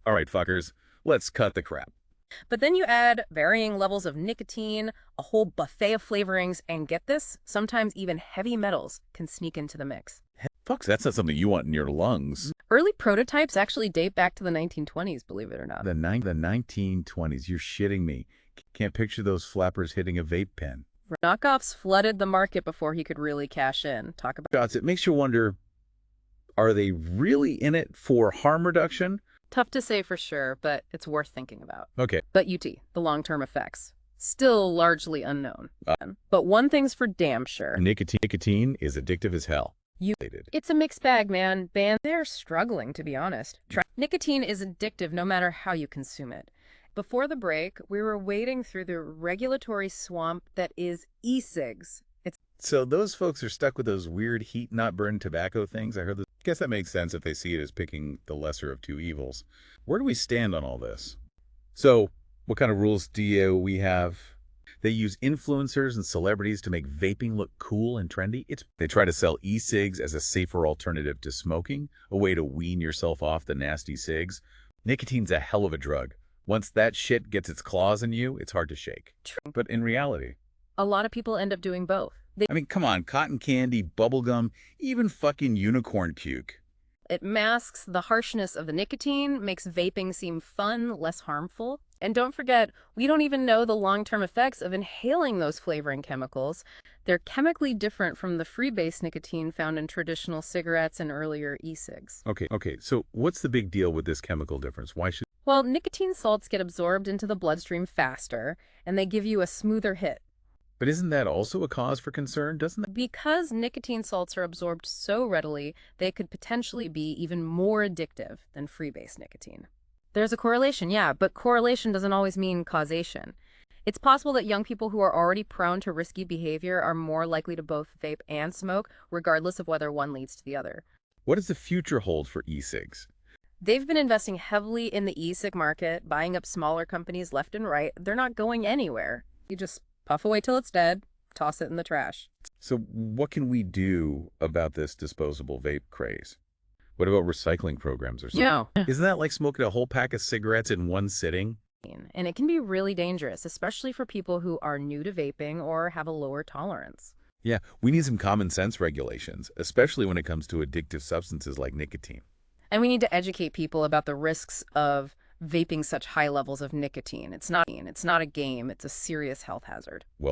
All right, fuckers, let's cut the crap. But then you add varying levels of nicotine, a whole buffet of flavorings, and get this, sometimes even heavy metals can sneak into the mix. Fucks, that's not something you want in your lungs. Early prototypes actually date back to the 1920s, believe it or not. The 1920s, you're shitting me. Can't picture those flappers hitting a vape pen. Knockoffs flooded the market before he could really cash in. Talk about Shots, it makes you wonder, are they really in it for harm reduction? tough to say for sure, but it's worth thinking about. Okay. But the long-term effects, still largely unknown. But one thing's for damn sure. Nicotine is addictive as hell. It's a mixed bag, man. They're struggling, to be honest. Nicotine is addictive no matter how you consume it. Before the break, we were wading through the regulatory swamp that is e-cigs. So those folks are stuck with those weird heat-not-burn tobacco things. I guess that makes sense if they see it as picking the lesser of two evils. Where do we stand on all this? So what kind of rules do we have? They use influencers and celebrities to make vaping look cool and trendy. They try to sell e-cigs as a safer alternative to smoking, a way to wean yourself off the nasty cigs. Nicotine's a hell of a drug. Once that shit gets its claws in you, it's hard to shake. True. But in reality, A lot of people end up doing both. I mean, come on, cotton candy, bubblegum, even fucking unicorn puke. It masks the harshness of the nicotine, makes vaping seem fun, less harmful. And don't forget, we don't even know the long-term effects of inhaling those flavoring chemicals. They're chemically different from the freebase nicotine found in traditional cigarettes and earlier e-cigs. Okay, so what's the big deal with this chemical difference? Why should... Well, nicotine salts get absorbed into the bloodstream faster, and they give you a smoother hit. But isn't that also a cause for concern, doesn't it? Because nicotine salts are absorbed so readily, they could potentially be even more addictive than freebase nicotine. There's a correlation, yeah, but correlation doesn't always mean causation. It's possible that young people who are already prone to risky behavior are more likely to both vape and smoke, regardless of whether one leads to the other. What does the future hold for e-cigs? They've been investing heavily in the e-cig market, buying up smaller companies left and right. They're not going anywhere. You just puff away till it's dead, toss it in the trash. So what can we do about this disposable vape craze? What about recycling programs or something? Yeah. Isn't that like smoking a whole pack of cigarettes in one sitting? And it can be really dangerous, especially for people who are new to vaping or have a lower tolerance. Yeah, we need some common sense regulations, especially when it comes to addictive substances like nicotine. And we need to educate people about the risks of vaping such high levels of nicotine. It's not a game, it's a serious health hazard. Well